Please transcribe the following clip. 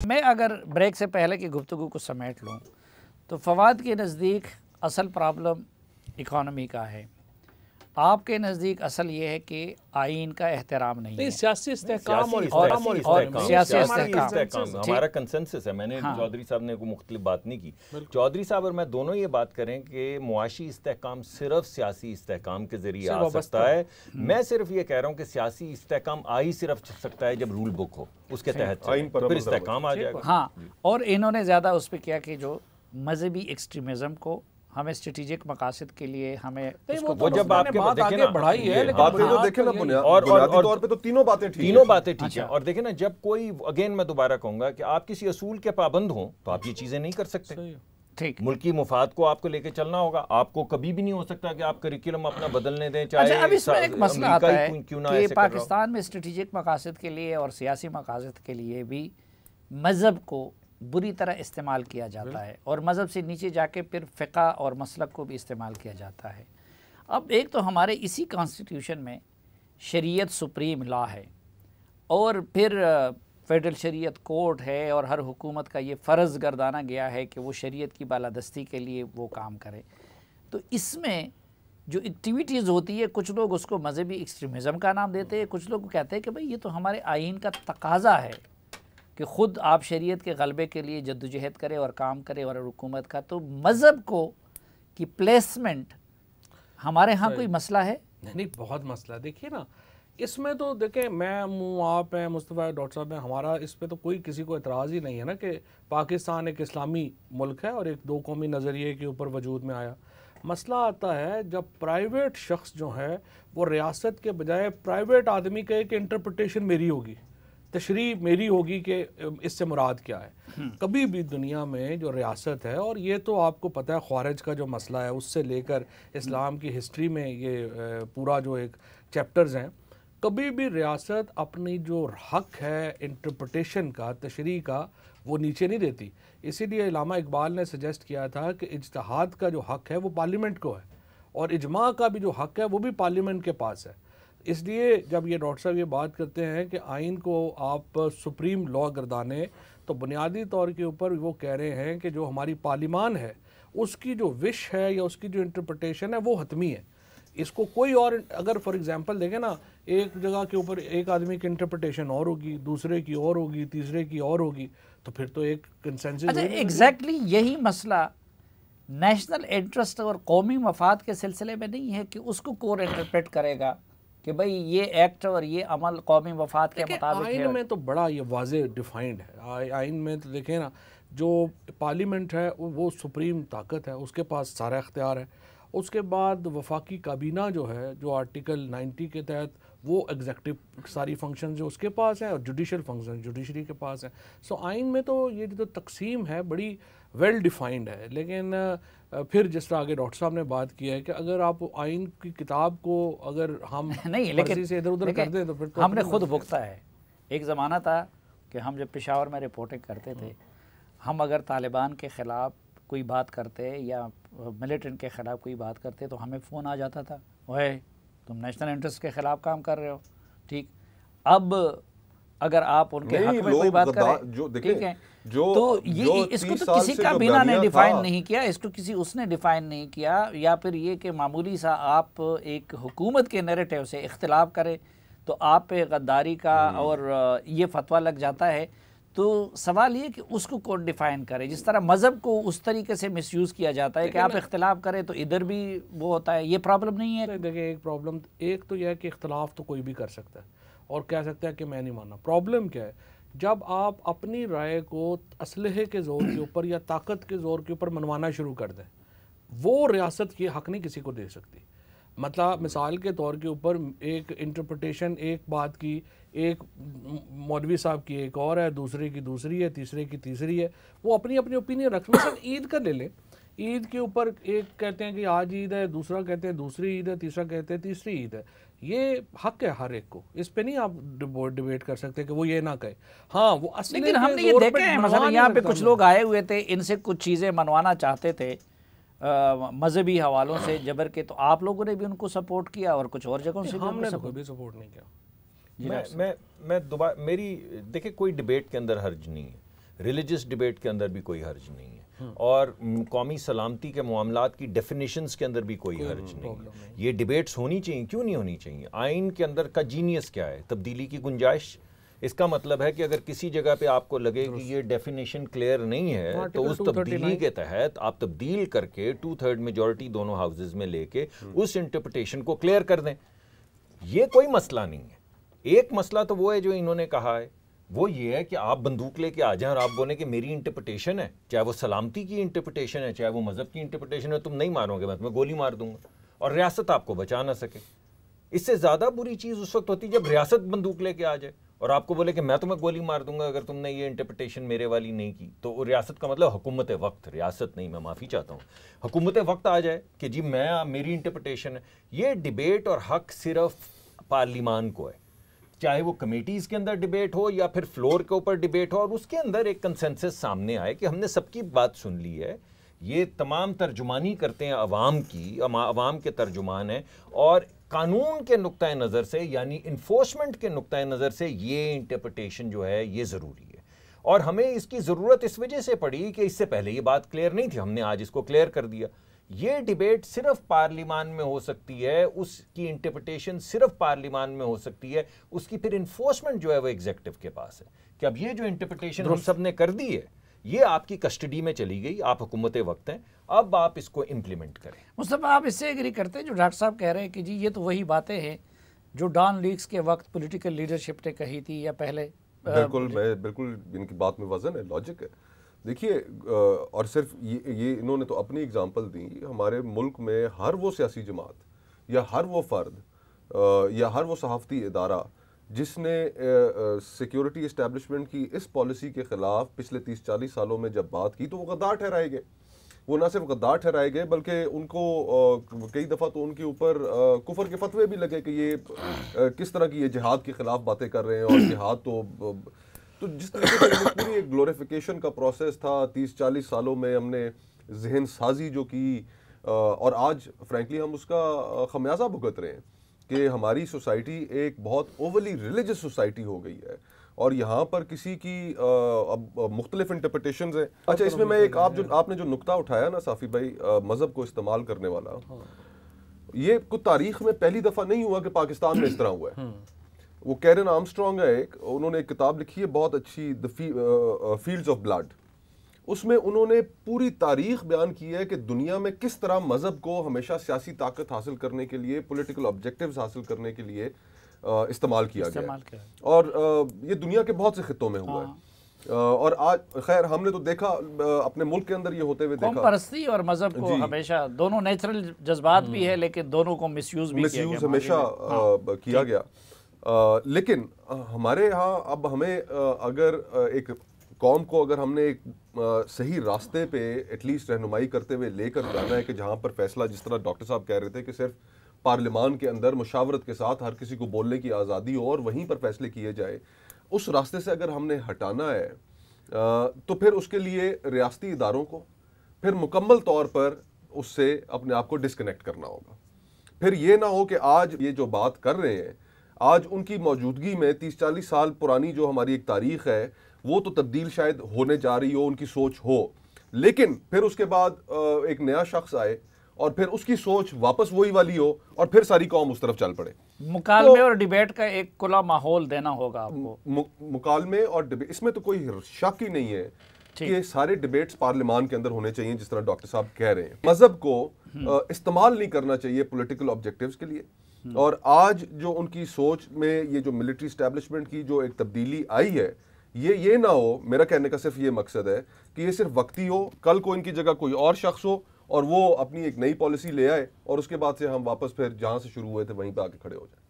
میں اگر بریک سے پہلے کی گفتگو کو سمیٹ لوں تو فواد کے نزدیک اصل پرابلم اکانومی کا ہے، آپ کے نزدیک اصل یہ ہے کہ آئین کا احترام نہیں ہے، سیاسی استحکام اور سیاسی استحکام ہمارا کنسنسس ہے۔ میں نے چودھری صاحب نے کوئی مختلف بات نہیں کی، چودھری صاحب اور میں دونوں یہ بات کریں کہ معاشی استحکام صرف سیاسی استحکام کے ذریعے آ سکتا ہے۔ میں صرف یہ کہہ رہا ہوں کہ سیاسی استحکام آ ہی صرف سکتا ہے جب رول بک ہو، اس کے تحت پھر استحکام آ جائے گا۔ ہاں، اور انہوں نے زیادہ اس پہ کیا کہ جو مذہبی ایکسٹریمزم کو ہمیں اسٹریٹجک مقاصد کے لیے ہمیں وہ جب آپ کے دیکھیں نا بڑھائی ہے، اور طور پہ تو تینوں باتیں ٹھیک ہیں۔ اور دیکھیں نا جب کوئی اگین میں دوبارہ کہوں گا کہ آپ کسی اصول کے پابند ہوں تو آپ یہ چیزیں نہیں کر سکتے۔ ٹھیک، ملکی مفاد کو آپ کو لے کے چلنا ہوگا، آپ کو کبھی بھی نہیں ہو سکتا کہ آپ کریکولم اپنا بدلنے دیں، چاہے اب اس میں ایک مسئلہ آتا ہے کہ کہ پاکستان میں اسٹریٹجک مقاصد کے لیے اور سیاسی مقاصد کے لیے بھی مذہب کو بری طرح استعمال کیا جاتا ہے، اور مذہب سے نیچے جا کے پھر فقہ اور مسلک کو بھی استعمال کیا جاتا ہے۔ اب ایک تو ہمارے اسی کانسٹیٹیوشن میں شریعت سپریم لا ہے، اور پھر فیڈرل شریعت کورٹ ہے، اور ہر حکومت کا یہ فرض گردانا گیا ہے کہ وہ شریعت کی بالادستی کے لیے وہ کام کرے۔ تو اس میں جو ایکٹیویٹیز ہوتی ہے، کچھ لوگ اس کو مذہبی ایکسٹریمزم کا نام دیتے ہیں، کچھ لوگ کہتے ہیں کہ بھئی یہ تو ہمارے آئین کا تقاضا ہے کہ خود آپ شریعت کے غلبے کے لیے جدوجہد کرے اور کام کرے، اور حکومت کا تو مذہب کو کی پلیسمنٹ ہمارے ہاں کوئی مسئلہ ہے؟ نہیں، بہت مسئلہ ہے۔ دیکھیے نا، اس میں تو دیکھیں میں ہوں، آپ ہیں، مصطفیٰ ڈاکٹر صاحب ہیں، ہمارا اس پہ تو کوئی کسی کو اعتراض ہی نہیں ہے نا کہ پاکستان ایک اسلامی ملک ہے اور ایک دو قومی نظریے کے اوپر وجود میں آیا۔ مسئلہ آتا ہے جب پرائیویٹ شخص جو ہے وہ ریاست کے بجائے پرائیویٹ آدمی کہے کہ انٹرپریٹیشن میری ہوگی، تشریح میری ہوگی کہ اس سے مراد کیا ہے۔ کبھی بھی دنیا میں جو ریاست ہے، اور یہ تو آپ کو پتہ ہے خوارج کا جو مسئلہ ہے اس سے لے کر اسلام کی ہسٹری میں یہ پورا جو ایک چیپٹرز ہیں، کبھی بھی ریاست اپنی جو حق ہے انٹرپریٹیشن کا، تشریح کا، وہ نیچے نہیں دیتی۔ اسی لیے علامہ اقبال نے سجیسٹ کیا تھا کہ اجتہاد کا جو حق ہے وہ پارلیمنٹ کو ہے، اور اجماع کا بھی جو حق ہے وہ بھی پارلیمنٹ کے پاس ہے۔ اس لیے جب یہ ڈاکٹر صاحب یہ بات کرتے ہیں کہ آئین کو آپ سپریم لا گردانے، تو بنیادی طور کے اوپر وہ کہہ رہے ہیں کہ جو ہماری پارلیمان ہے اس کی جو وش ہے یا اس کی جو انٹرپریٹیشن ہے وہ حتمی ہے۔ اس کو کوئی اور، اگر فار ایگزامپل دیکھیں نا، ایک جگہ کے اوپر ایک آدمی کی انٹرپریٹیشن اور ہوگی، دوسرے کی اور ہوگی، تیسرے کی اور ہوگی، تو پھر تو ایک کنسنسس۔ اچھا، ایگزیکٹلی یہی مسئلہ نیشنل انٹرسٹ اور قومی مفاد کے سلسلے میں نہیں ہے کہ اس کو کور انٹرپریٹ کرے گا کہ بھئی یہ ایکٹ اور یہ عمل قومی مفاد کے مطابق ہے؟ آئین میں تو بڑا یہ واضح ڈیفائنڈ ہے۔ آئین میں تو دیکھیں نا، جو پارلیمنٹ ہے وہ سپریم طاقت ہے، اس کے پاس سارا اختیار ہے۔ اس کے بعد وفاقی کابینہ جو ہے، جو آرٹیکل 90 کے تحت وہ ایگزیکٹو ساری فنکشن جو اس کے پاس ہیں، اور جوڈیشل فنکشن جوڈیشری کے پاس ہیں۔ سو آئین میں تو یہ جو تقسیم ہے بڑی ویل ڈیفائنڈ ہے۔ لیکن پھر جس طرح آگے ڈاکٹر صاحب نے بات کی ہے کہ اگر آپ آئین کی کتاب کو اگر ہم نہیں، مرضی سے ادھر ادھر کر دیں تو پھر تو ہم نے خود بھگتا ہے۔ ایک زمانہ تھا کہ ہم جب پشاور میں رپورٹنگ کرتے تھے، ہم اگر طالبان کے خلاف کوئی بات کرتے یا ملیٹنٹ کے خلاف کوئی بات کرتے تو ہمیں فون آ جاتا تھا، اوے تم نیشنل انٹرسٹ کے خلاف کام کر رہے ہو۔ ٹھیک، اب اگر آپ ان کے حق میں کوئی بات کریں، ٹھیک ہے، تو یہ اس کو تو کسی کابینہ نے ڈیفائن نہیں کیا، اس کو کسی اس نے ڈیفائن نہیں کیا، یا پھر یہ کہ معمولی سا آپ ایک حکومت کے نیریٹیو سے اختلاف کریں تو آپ پہ غداری کا اور یہ فتویٰ لگ جاتا ہے۔ تو سوال یہ کہ اس کو کون ڈیفائن کرے؟ جس طرح مذہب کو اس طریقے سے مس یوز کیا جاتا ہے کہ آپ اختلاف کریں تو ادھر بھی وہ ہوتا ہے، یہ پرابلم نہیں ہے؟ دیکھیں، ایک پرابلم ایک تو یہ ہے کہ اختلاف تو کوئی بھی کر سکتا ہے اور کہہ سکتا ہے کہ میں نہیں ماننا۔ پرابلم کیا ہے؟ جب آپ اپنی رائے کو اسلحے کے زور کے اوپر یا طاقت کے زور کے اوپر منوانا شروع کر دیں، وہ ریاست کی حق نہیں کسی کو دے سکتی۔ مطلب مثال کے طور کے اوپر ایک انٹرپریٹیشن ایک بات کی، ایک مولوی صاحب کی ایک اور ہے، دوسرے کی دوسری ہے، تیسرے کی تیسری ہے، وہ اپنی اپنی اوپینین رکھ۔ مثلا عید کا لے لیں، عید کے اوپر ایک کہتے ہیں کہ آج عید ہے، دوسرا کہتے ہیں دوسری عید ہے، تیسرا کہتے ہیں تیسری عید ہے۔ یہ حق ہے ہر ایک کو، اس پہ نہیں آپ ڈیبیٹ کر سکتے کہ وہ یہ نہ کہے۔ ہاں، وہ اصلی لیکن ہم نے یہ دیکھا ہے، مثلا یہاں پہ کچھ لوگ آئے ہوئے تھے، ان سے کچھ چیزیں منوانا چاہتے تھے مذہبی حوالوں سے جبر کے، تو آپ لوگوں نے بھی ان کو سپورٹ کیا اور کچھ اور جگہوں سے بھی ہم نے کوئی سپورٹ نہیں کیا۔ میں دوبارہ میری دیکھیں کوئی ڈیبیٹ کے اندر حرج نہیں ہے، ریلیجس ڈیبیٹ کے اندر بھی کوئی حرج نہیں ہے، اور قومی سلامتی کے معاملات کی ڈیفینیشنز کے اندر بھی کوئی حرج نہیں ہے۔ یہ ڈیبیٹس ہونی چاہیے، کیوں نہیں ہونی چاہیے؟ آئین کے اندر کا جینیس کیا ہے؟ تبدیلی کی گنجائش۔ اس کا مطلب ہے کہ اگر کسی جگہ پہ آپ کو لگے کہ یہ ڈیفینیشن کلیئر نہیں ہے تو اس تبدیلی کے تحت آپ تبدیل کر کے 2/3 میجورٹی دونوں ہاؤسز میں لے کے اس انٹرپریٹیشن کو کلیئر کر دیں۔ یہ کوئی مسئلہ نہیں ہے۔ ایک مسئلہ تو وہ ہے جو انہوں نے کہا ہے، وہ یہ ہے کہ آپ بندوق لے کے آ جائیں اور آپ بولیں کہ میری انٹرپریٹیشن ہے، چاہے وہ سلامتی کی انٹرپریٹیشن ہے، چاہے وہ مذہب کی انٹرپریٹیشن ہے، تم نہیں مارو گے، میں تمہیں گولی مار دوں گا، اور ریاست آپ کو بچا نہ سکے۔ اس سے زیادہ بری چیز اس وقت ہوتی جب ریاست بندوق لے کے آ جائے اور آپ کو بولے کہ میں تمہیں گولی مار دوں گا اگر تم نے یہ انٹرپریٹیشن میرے والی نہیں کی۔ تو ریاست کا مطلب حکومت وقت، ریاست نہیں، میں معافی چاہتا ہوں، حکومت وقت آ جائے کہ جی میری انٹرپریٹیشن ہے۔ یہ ڈیبیٹ اور حق صرف پارلیمان کو ہے، چاہے وہ کمیٹیز کے اندر ڈیبیٹ ہو یا پھر فلور کے اوپر ڈیبیٹ ہو، اور اس کے اندر ایک کنسنسس سامنے آئے کہ ہم نے سب کی بات سن لی ہے۔ یہ تمام ترجمانی کرتے ہیں عوام کی، عوام کے ترجمان ہیں، اور قانون کے نقطۂ نظر سے یعنی انفورسمنٹ کے نقطۂ نظر سے یہ انٹرپریٹیشن جو ہے یہ ضروری ہے، اور ہمیں اس کی ضرورت اس وجہ سے پڑی کہ اس سے پہلے یہ بات کلیئر نہیں تھی، ہم نے آج اس کو کلیئر کر دیا۔ یہ ڈیبیٹ صرف پارلیمان میں ہو سکتی ہے، اس کی انٹرپریٹیشن صرف پارلیمان میں ہو سکتی ہے، اس کی پھر انفورسمنٹ جو ہے وہ ایگزیکٹو کے پاس ہے کہ اب یہ جو انٹرپریٹیشن ہم سب نے کر دی ہے یہ آپ کی کسٹڈی میں چلی گئی، آپ حکومت وقت ہیں، اب آپ اس کو امپلیمنٹ کریں۔ مصطفیٰ، آپ اس سے ایگری کرتے ہیں جو ڈاکٹر صاحب کہہ رہے ہیں کہ جی یہ تو وہی باتیں ہیں جو ڈان لیکس کے وقت پولیٹیکل لیڈرشپ نے کہی تھی یا پہلے؟ بالکل ان کی بات میں وزن ہے، لاجک ہے۔ دیکھیے، اور صرف یہ انہوں نے تو اپنی اگزامپل دی، ہمارے ملک میں ہر وہ سیاسی جماعت یا ہر وہ فرد یا ہر وہ صحافتی ادارہ جس نے سیکیورٹی اسٹیبلشمنٹ کی اس پالیسی کے خلاف پچھلے 30-40 سالوں میں جب بات کی تو وہ غدار ٹھہرائے گئے۔ وہ نہ صرف غدار ٹھہرائے گئے بلکہ ان کو کئی دفعہ تو ان کے اوپر کفر کے فتوے بھی لگے کہ یہ کس طرح کی یہ جہاد کے خلاف باتیں کر رہے ہیں، اور جہاد تو جس طریقے سے پوری ایک گلوریفیکیشن کا پروسیس تھا 30-40 سالوں میں ہم نے ذہن سازی جو کی، اور آج فرینکلی ہم اس کا خمیازہ بھگت رہے ہیں کہ ہماری سوسائٹی ایک بہت اوورلی ریلیجس سوسائٹی ہو گئی ہے، اور یہاں پر کسی کی اب مختلف انٹرپریٹیشنز ہیں۔ اچھا، اس میں میں ایک آپ نے جو نقطہ اٹھایا نا صافی بھائی، مذہب کو استعمال کرنے والا، یہ کچھ تاریخ میں پہلی دفعہ نہیں ہوا کہ پاکستان میں اس طرح ہوا ہے۔ وہ کیرن آرمسٹرانگ ہے ایک، انہوں نے ایک کتاب لکھی ہے بہت اچھی، دی فیلڈز آف بلڈ۔ اس میں انہوں نے پوری تاریخ بیان کی ہے کہ دنیا میں کس طرح مذہب کو ہمیشہ سیاسی طاقت حاصل کرنے کے لیے، پولیٹیکل آبجیکٹیوز حاصل کرنے کے لیے استعمال کیا گیا، اور یہ دنیا کے بہت سے خطوں میں ہوا ہے۔ اور آج خیر ہم نے تو دیکھا اپنے ملک کے اندر یہ ہوتے ہوئے دیکھا، قوم پرستی اور مذہب کو ہمیشہ دونوں نیچرل جذبات بھی ہے لیکن دونوں کو مس یوز ہمیشہ کیا گیا۔ لیکن ہمارے ہاں اب ہمیں اگر ایک قوم کو اگر ہم نے ایک صحیح راستے پہ ایٹ لیسٹ رہنمائی کرتے ہوئے لے کر جانا ہے کہ جہاں پر فیصلہ، جس طرح ڈاکٹر صاحب کہہ رہے تھے کہ صرف پارلیمان کے اندر مشاورت کے ساتھ ہر کسی کو بولنے کی آزادی ہو اور وہیں پر فیصلے کیے جائے، اس راستے سے اگر ہم نے ہٹانا ہے تو پھر اس کے لیے ریاستی اداروں کو پھر مکمل طور پر اس سے اپنے آپ کو ڈسکنیکٹ کرنا ہوگا۔ پھر یہ نہ ہو کہ آج یہ جو بات کر رہے ہیں، آج ان کی موجودگی میں 30-40 سال پرانی جو ہماری ایک تاریخ ہے وہ تو تبدیل شاید ہونے جا رہی ہو، ان کی سوچ ہو، لیکن پھر اس کے بعد ایک نیا شخص آئے اور پھر اس کی سوچ واپس وہی والی ہو اور پھر ساری قوم اس طرف چل پڑے۔ مکالمے اور ڈیبیٹ کا ایک کھلا ماحول دینا ہوگا آپ کو۔ مکالمے اور ڈیبیٹ، اس میں تو کوئی شک ہی نہیں ہے کہ سارے ڈیبیٹس پارلیمان کے اندر ہونے چاہیے، جس طرح ڈاکٹر صاحب کہہ رہے ہیں۔ مذہب کو استعمال نہیں کرنا چاہیے پولیٹیکل آبجیکٹیوز کے لیے، اور آج جو ان کی سوچ میں یہ جو ملٹری اسٹیبلشمنٹ کی جو ایک تبدیلی آئی ہے، یہ نہ ہو، میرا کہنے کا صرف یہ مقصد ہے کہ یہ صرف وقتی ہو، کل کو ان کی جگہ کوئی اور شخص ہو اور وہ اپنی ایک نئی پالیسی لے آئے اور اس کے بعد سے ہم واپس پھر جہاں سے شروع ہوئے تھے وہیں پہ آ کے کھڑے ہو جائیں۔